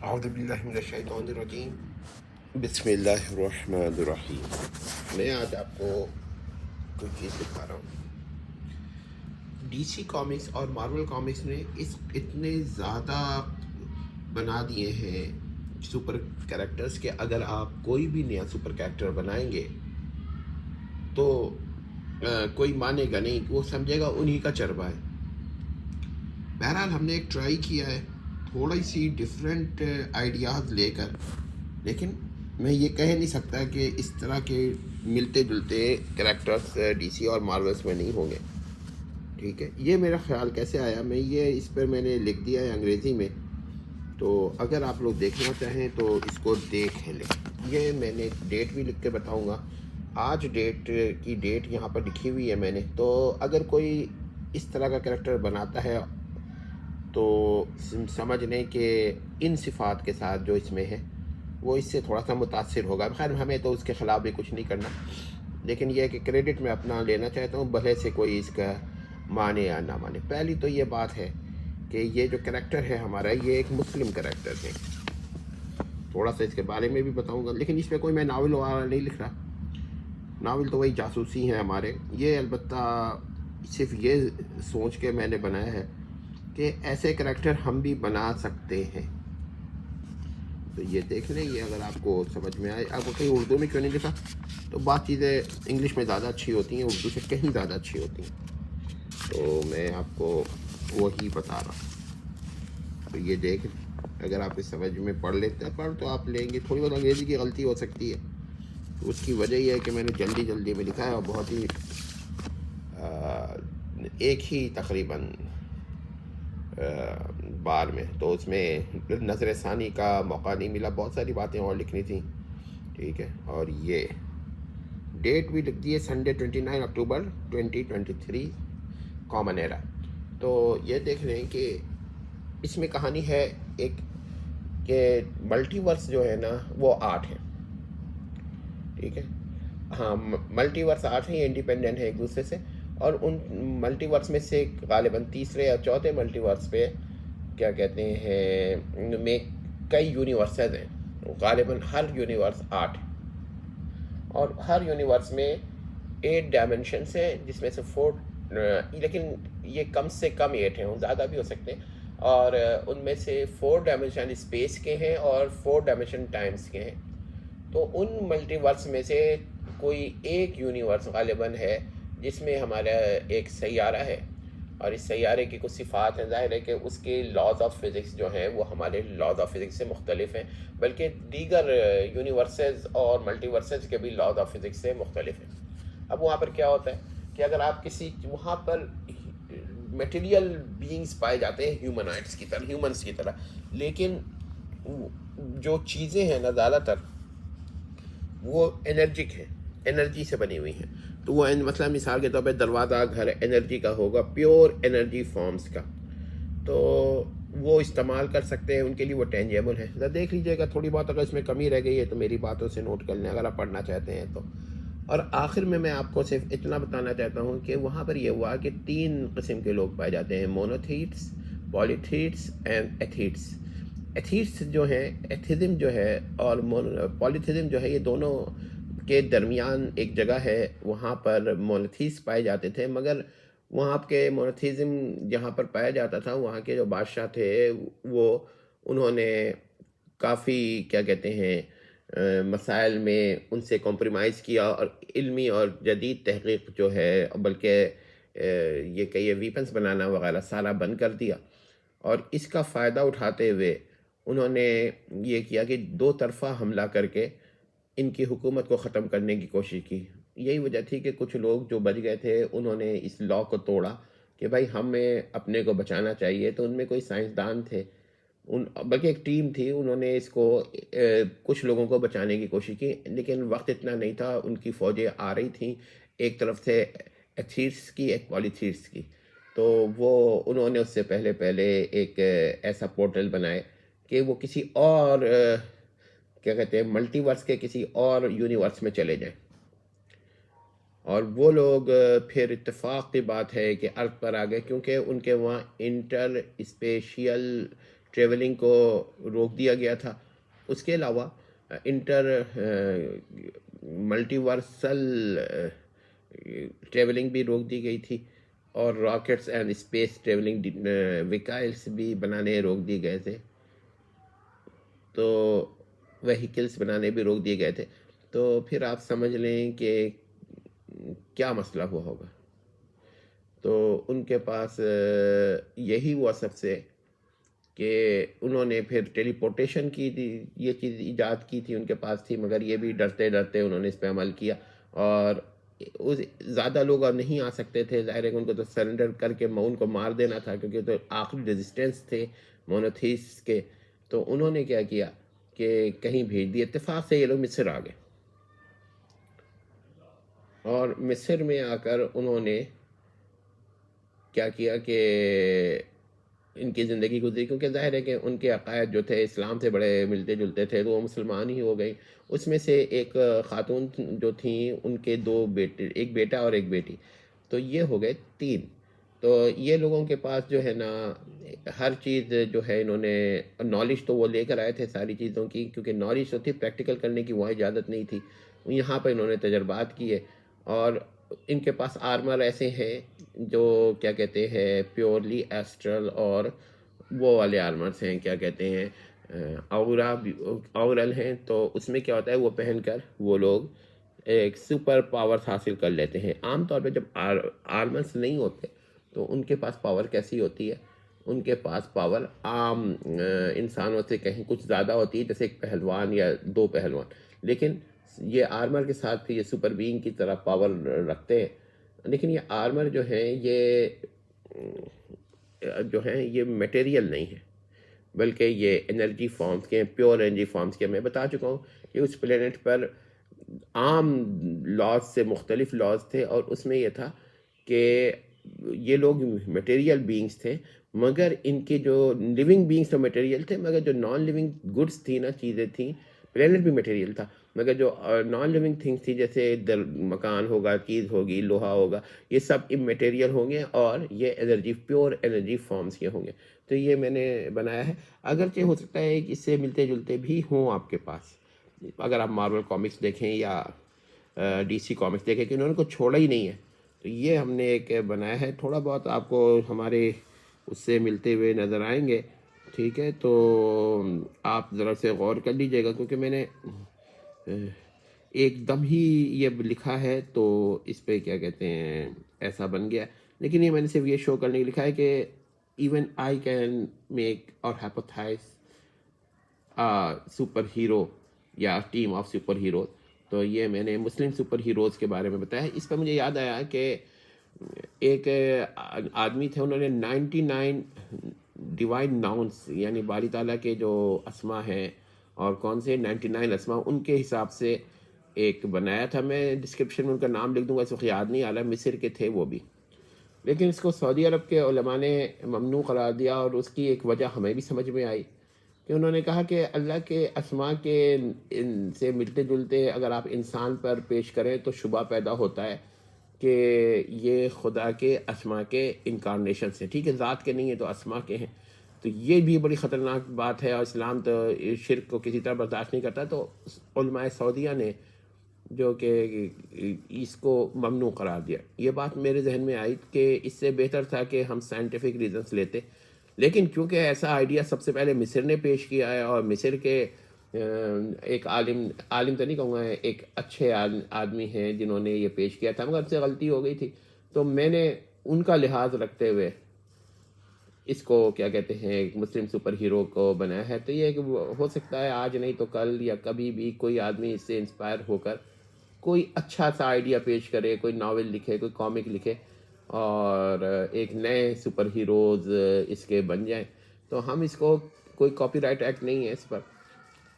اعوذ باللہ من الشیطان الرجیم، بسم اللہ الرحمن الرحیم۔ میں آج آپ کو کچھ چیز دکھا رہا ہوں۔ ڈی سی کامکس اور مارول کامکس نے اتنے زیادہ بنا دیے ہیں سپر کریکٹرز کہ اگر آپ کوئی بھی نیا سپر کریکٹر بنائیں گے تو کوئی مانے گا نہیں، وہ سمجھے گا انہی کا چربا ہے۔ بہرحال ہم نے ایک ٹرائی کیا ہے تھوڑی سی ڈفرینٹ آئیڈیاز لے کر، لیکن میں یہ کہہ نہیں سکتا کہ اس طرح کے ملتے جلتے کریکٹرز ڈی سی اور مارولس میں نہیں ہوں گے، ٹھیک ہے۔ یہ میرا خیال کیسے آیا، اس پر میں نے لکھ دیا ہے انگریزی میں، تو اگر آپ لوگ دیکھنا چاہیں تو اس کو دیکھ لیں۔ یہ میں نے ڈیٹ بھی لکھ کے بتاؤں گا، آج ڈیٹ کی ڈیٹ یہاں پر لکھی ہوئی ہے میں نے۔ تو اگر کوئی اس طرح کا کریکٹر بناتا ہے تو سمجھ لیں کہ ان صفات کے ساتھ جو اس میں ہے وہ اس سے تھوڑا سا متاثر ہوگا۔ خیر ہمیں تو اس کے خلاف بھی کچھ نہیں کرنا، لیکن یہ کہ کریڈٹ میں اپنا لینا چاہتا ہوں، بھلے سے کوئی اس کا مانے یا نہ مانے۔ پہلی تو یہ بات ہے کہ یہ جو کریکٹر ہے ہمارا، یہ ایک مسلم کریکٹر ہے۔ تھوڑا سا اس کے بارے میں بھی بتاؤں گا، لیکن اس میں کوئی میں ناول وغیرہ نہیں لکھ رہا، ناول تو وہی جاسوسی ہیں ہمارے۔ یہ البتہ صرف یہ سوچ کے میں نے بنایا ہے کہ ایسے کریکٹر ہم بھی بنا سکتے ہیں۔ تو یہ دیکھ لیں، یہ اگر آپ کو سمجھ میں آئے۔ آپ کو کہیں اردو میں کیوں نہیں لکھا، تو بات چیزیں انگلش میں زیادہ اچھی ہوتی ہیں، اردو سے کہیں زیادہ اچھی ہوتی ہیں، تو میں آپ کو وہی بتا رہا ہوں۔ تو یہ دیکھ لیں، اگر آپ اس سمجھ میں پڑھ لیتے ہیں پڑھ تو آپ لیں گے۔ تھوڑی بہت انگریزی کی غلطی ہو سکتی ہے، اس کی وجہ یہ ہے کہ میں نے جلدی میں لکھا ہے اور بہت ہی ایک ہی تقریباً بار میں، تو اس میں نظر ثانی کا موقع نہیں ملا، بہت ساری باتیں اور لکھنی تھیں، ٹھیک ہے۔ اور یہ ڈیٹ بھی لکھ دی ہے سنڈے 29 اکتوبر 2023 کامن ایرا۔ تو یہ دیکھ رہے ہیں کہ اس میں کہانی ہے ایک کہ ملٹی ورس جو ہے نا وہ 8 ہے، ٹھیک ہے۔ ہاں، ملٹی ورس 8 ہیں، یہ انڈیپینڈنٹ ہیں ایک دوسرے سے، اور ان ملٹی ورس میں سے غالباً تیسرے یا چوتھے ملٹی ورس پہ کیا کہتے ہیں میں کئی یونیورسز ہیں، غالباً ہر یونیورس 8، اور ہر یونیورس میں 8 ڈائمنشنس ہیں، جس میں سے 4 لیکن یہ کم سے کم 8 ہیں، زیادہ بھی ہو سکتے ہیں، اور ان میں سے 4 ڈائمنشن اسپیس کے ہیں اور 4 ڈائمنشن ٹائمز کے ہیں۔ تو ان ملٹی ورس میں سے کوئی ایک یونیورس غالباً ہے جس میں ہمارا ایک سیارہ ہے، اور اس سیارے کی کچھ صفات ہیں، ظاہر ہے کہ اس کے لاز آف فزکس جو ہیں وہ ہمارے لاز آف فزکس سے مختلف ہیں، بلکہ دیگر یونیورسز اور ملٹی ورسز کے بھی لاز آف فزکس سے مختلف ہیں۔ اب وہاں پر کیا ہوتا ہے کہ اگر آپ وہاں پر میٹیریل بینگز پائے جاتے ہیں ہیومنائٹس کی طرح، ہیومنس کی طرح، لیکن جو چیزیں ہیں نا زیادہ تر وہ انرجک ہیں، انرجی سے بنی ہوئی ہیں۔ تو وہ مثلا مثال کے طور پہ دروازہ گھر انرجی کا ہوگا، پیور انرجی فارمز کا، تو وہ استعمال کر سکتے ہیں، ان کے لیے وہ ٹینجیبل ہے۔ ذرا دیکھ لیجئے گا، تھوڑی بہت اگر اس میں کمی رہ گئی ہے تو میری باتوں سے نوٹ کر لیں اگر آپ پڑھنا چاہتے ہیں تو۔ اور آخر میں آپ کو صرف اتنا بتانا چاہتا ہوں کہ وہاں پر یہ ہوا کہ 3 قسم کے لوگ پائے جاتے ہیں، مونوتھیٹس، پالیتھیٹس اینڈ ایتھیٹس۔ ایتھیٹس جو ہیں، ایتھیزم جو ہے اور پالیتھیزم جو ہے، یہ دونوں کے درمیان ایک جگہ ہے، وہاں پر مونوتھیٹس پائے جاتے تھے، مگر وہاں کے مونوتھیزم جہاں پر پایا جاتا تھا، وہاں کے جو بادشاہ تھے وہ انہوں نے کافی کیا کہتے ہیں مسائل میں ان سے کمپرومائز کیا، اور علمی اور جدید تحقیق جو ہے، بلکہ یہ کہ یہ ویپنز بنانا وغیرہ سارا بند کر دیا، اور اس کا فائدہ اٹھاتے ہوئے انہوں نے یہ کیا کہ 2 طرفہ حملہ کر کے ان کی حکومت کو ختم کرنے کی کوشش کی۔ یہی وجہ تھی کہ کچھ لوگ جو بچ گئے تھے انہوں نے اس لا کو توڑا کہ بھائی ہمیں اپنے کو بچانا چاہیے، تو ان میں کوئی سائنسدان تھے، بلکہ ایک ٹیم تھی، انہوں نے اس کو کچھ لوگوں کو بچانے کی کوشش کی، لیکن وقت اتنا نہیں تھا، ان کی فوجیں آ رہی تھیں، ایک طرف سے ایتھیٹس کی، ایک پالیتھیٹس کی، تو وہ انہوں نے اس سے پہلے ایک ایسا پورٹل بنائے کہ وہ کسی اور کیا کہتے ہیں ملٹی ورس کے کسی اور یونیورس میں چلے جائیں، اور وہ لوگ پھر اتفاق کی بات ہے کہ ارتھ پر آ گئے، کیونکہ ان کے وہاں انٹر اسپیشیل ٹریولنگ کو روک دیا گیا تھا. اس کے علاوہ ملٹی ورسل ٹریولنگ بھی روک دی گئی تھی, اور راکٹس اینڈ اسپیس ٹریولنگ ویکائلس بھی بنانے روک دیے گئے تھے, تو وہیکلس بنانے بھی روک دیے گئے تھے. تو پھر آپ سمجھ لیں کہ کیا مسئلہ ہوا ہوگا. تو ان کے پاس یہی ہوا سب سے کہ انہوں نے پھر ٹیلی پورٹیشن کی تھی, یہ چیز ایجاد کی تھی, ان کے پاس تھی, مگر یہ بھی ڈرتے ڈرتے انہوں نے اس پہ عمل کیا, اور زیادہ لوگ اب نہیں آ سکتے تھے. ظاہر ہے کہ ان کو تو سرنڈر کر کے ان کو مار دینا تھا, کیونکہ تو آخری ریزسٹنس تھے مونوتھیس کے. تو انہوں نے کیا کیا کہ کہیں بھیج دیا. اتفاق سے یہ لوگ مصر آ گئے, اور مصر میں آ کر انہوں نے کیا کیا کہ ان کی زندگی گزری, کیونکہ ظاہر ہے کہ ان کے عقائد جو تھے اسلام سے بڑے ملتے جلتے تھے, تو وہ مسلمان ہی ہو گئی. اس میں سے ایک خاتون جو تھیں, ان کے 2 بیٹے, ایک بیٹا اور ایک بیٹی, تو یہ ہو گئے 3. تو یہ لوگوں کے پاس جو ہے نا ہر چیز جو ہے, انہوں نے نالج تو وہ لے کر آئے تھے ساری چیزوں کی, کیونکہ نالج تو تھی, پریکٹیکل کرنے کی وہاں اجازت نہیں تھی. یہاں پہ انہوں نے تجربات کیے, اور ان کے پاس آرمر ایسے ہیں جو کیا کہتے ہیں پیورلی ایسٹرل, اور وہ والے آرمرس ہیں کیا کہتے ہیں اورل ہیں. تو اس میں کیا ہوتا ہے, وہ پہن کر وہ لوگ ایک سپر پاورز حاصل کر لیتے ہیں. عام طور پہ جب آرمرس نہیں ہوتے تو ان کے پاس پاور کیسی ہوتی ہے, ان کے پاس پاور عام انسانوں سے کہیں کچھ زیادہ ہوتی ہے, جیسے ایک پہلوان یا 2 پہلوان. لیکن یہ آرمر کے ساتھ یہ سپر بینگ کی طرح پاور رکھتے ہیں. لیکن یہ آرمر جو ہے یہ میٹیریل نہیں ہے, بلکہ یہ انرجی فارمز کے, پیور انرجی فارمز کے. میں بتا چکا ہوں کہ اس پلینٹ پر عام لاز سے مختلف لاز تھے, اور اس میں یہ تھا کہ یہ لوگ میٹیریل بینگز تھے, مگر ان کے جو لیونگ بینگز تو میٹیریل تھے, مگر جو نان لیونگ گڈس تھی نا, چیزیں تھیں, پلینٹ بھی میٹیریل تھا, مگر جو نان لیونگ تھنگس تھی, جیسے مکان ہوگا, چیز ہوگی, لوہا ہوگا, یہ سب میٹیریل ہوں گے, اور یہ انرجی پیور انرجی فارمز کے ہوں گے. تو یہ میں نے بنایا ہے. اگرچہ ہو سکتا ہے کہ اس سے ملتے جلتے بھی ہوں آپ کے پاس, اگر آپ مارول کامکس دیکھیں یا ڈی سی کامکس دیکھیں, کہ انہوں نے کچھ چھوڑا ہی نہیں ہے. تو یہ ہم نے ایک بنایا ہے, تھوڑا بہت آپ کو ہمارے اس سے ملتے ہوئے نظر آئیں گے. ٹھیک ہے, تو آپ ذرا سے غور کر لیجئے گا, کیونکہ میں نے ایک دم ہی یہ لکھا ہے, تو اس پہ کیا کہتے ہیں ایسا بن گیا. لیکن یہ میں نے صرف یہ شو کرنے کے لکھا ہے کہ ایون آئی کین میک اور ہیپوتھائز سپر ہیرو یا ٹیم آف سپر ہیروز. تو یہ میں نے مسلم سپر ہیروز کے بارے میں بتایا. اس پہ مجھے یاد آیا کہ ایک آدمی تھے, انہوں نے 99 ڈیوائن ناؤنس, یعنی باری تعالیٰ کے جو اسما ہیں, اور کون سے 99 اسما, ان کے حساب سے ایک بنایا تھا. میں ڈسکرپشن میں ان کا نام لکھ دوں گا, اس وقت یاد نہیں آ رہا. مصر کے تھے وہ بھی, لیکن اس کو سعودی عرب کے علماء نے ممنوع قرار دیا, اور اس کی ایک وجہ ہمیں بھی سمجھ میں آئی کہ انہوں نے کہا کہ اللہ کے اسما کے سے ملتے جلتے اگر آپ انسان پر پیش کریں تو شبہ پیدا ہوتا ہے کہ یہ خدا کے اسما کے انکارنیشنس ہیں. ٹھیک ہے, ذات کے نہیں ہیں تو اسما کے ہیں. تو یہ بھی بڑی خطرناک بات ہے, اور اسلام تو شرک کو کسی طرح برداشت نہیں کرتا. تو علماء سعودیہ نے جو کہ اس کو ممنوع قرار دیا. یہ بات میرے ذہن میں آئی کہ اس سے بہتر تھا کہ ہم سائنٹیفک ریزنس لیتے, لیکن کیونکہ ایسا آئیڈیا سب سے پہلے مصر نے پیش کیا ہے, اور مصر کے ایک عالم تو نہیں کہوں گا, ایک اچھے آدمی ہیں جنہوں نے یہ پیش کیا تھا, مگر سے غلطی ہو گئی تھی. تو میں نے ان کا لحاظ رکھتے ہوئے اس کو کیا کہتے ہیں ایک مسلم سپر ہیرو کو بنایا ہے. تو یہ کہ ہو سکتا ہے آج نہیں تو کل یا کبھی بھی کوئی آدمی اس سے انسپائر ہو کر کوئی اچھا سا آئیڈیا پیش کرے, کوئی ناول لکھے, کوئی کامک لکھے, اور ایک نئے سپر ہیروز اس کے بن جائیں. تو ہم اس کو, کوئی کاپی رائٹ ایکٹ نہیں ہے اس پر,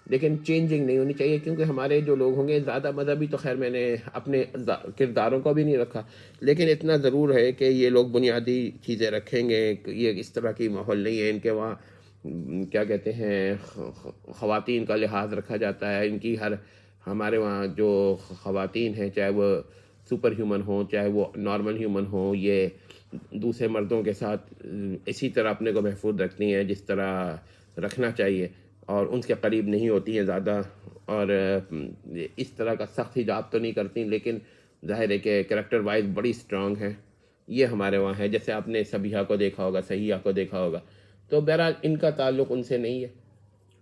لیکن چینجنگ نہیں ہونی چاہیے, کیونکہ ہمارے جو لوگ ہوں گے زیادہ مذہبی تو خیر میں نے اپنے کرداروں کو بھی نہیں رکھا, لیکن اتنا ضرور ہے کہ یہ لوگ بنیادی چیزیں رکھیں گے. یہ اس طرح کی ماحول نہیں ہے ان کے وہاں, کیا کہتے ہیں خواتین کا لحاظ رکھا جاتا ہے ان کی. ہمارے وہاں جو خواتین ہیں, چاہے وہ سپر ہیومن ہوں چاہے وہ نارمل ہیومن ہوں, یہ دوسرے مردوں کے ساتھ اسی طرح اپنے کو محفوظ رکھتی ہیں جس طرح رکھنا چاہیے اور ان کے قریب نہیں ہوتی ہیں زیادہ، اور اس طرح کا سخت حجاب تو نہیں کرتی، لیکن ظاہر ہے کہ کریکٹر وائز بڑی اسٹرانگ ہیں. یہ ہمارے وہاں ہے. جیسے آپ نے صبیحہ کو دیکھا ہوگا، صحیحہ کو دیکھا ہوگا. تو بہرحال ان کا تعلق ان سے نہیں ہے.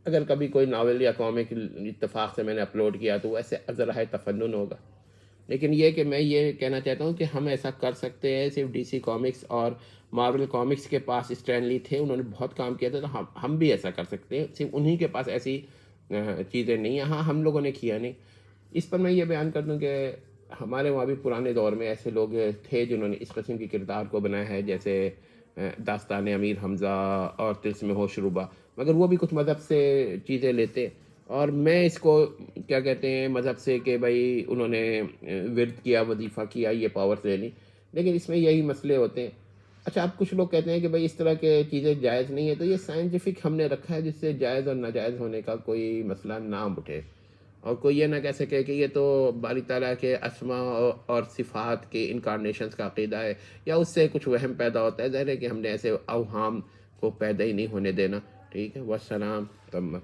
اگر کبھی کوئی ناول یا کامک اتفاق سے میں نے اپلوڈ کیا تو ایسے ذرائع تفنن ہوگا. لیکن یہ کہ میں یہ کہنا چاہتا ہوں کہ ہم ایسا کر سکتے ہیں. صرف ڈی سی کامکس اور مارول کامکس کے پاس اسٹینلی تھے، انہوں نے بہت کام کیا تھا، تو ہم بھی ایسا کر سکتے ہیں. صرف انہی کے پاس ایسی چیزیں نہیں ہیں. ہاں، ہم لوگوں نے کیا نہیں. اس پر میں یہ بیان کر دوں کہ ہمارے وہاں بھی پرانے دور میں ایسے لوگ تھے جنہوں نے اس قسم کی کردار کو بنایا ہے، جیسے داستان امیر حمزہ اور طلسم ہوش ربا. مگر وہ بھی کچھ مذہب سے چیزیں لیتے، اور میں اس کو کیا کہتے ہیں مذہب سے کہ بھائی انہوں نے ورد کیا، وظیفہ کیا، یہ پاورز لے لی. لیکن اس میں یہی مسئلے ہوتے ہیں. اچھا، اب کچھ لوگ کہتے ہیں کہ بھائی اس طرح کے چیزیں جائز نہیں ہے، تو یہ سائنٹیفک ہم نے رکھا ہے جس سے جائز اور ناجائز ہونے کا کوئی مسئلہ نہ اٹھے، اور کوئی یہ نہ کہہ سکے کہ یہ تو باری تعالیٰ کے اسماء اور صفات کے انکارنیشنز کا عقیدہ ہے، یا اس سے کچھ وہم پیدا ہوتا ہے. ظاہر ہے کہ ہم نے ایسے اوہام کو پیدا ہی نہیں ہونے دینا. ٹھیک ہے، والسلام تم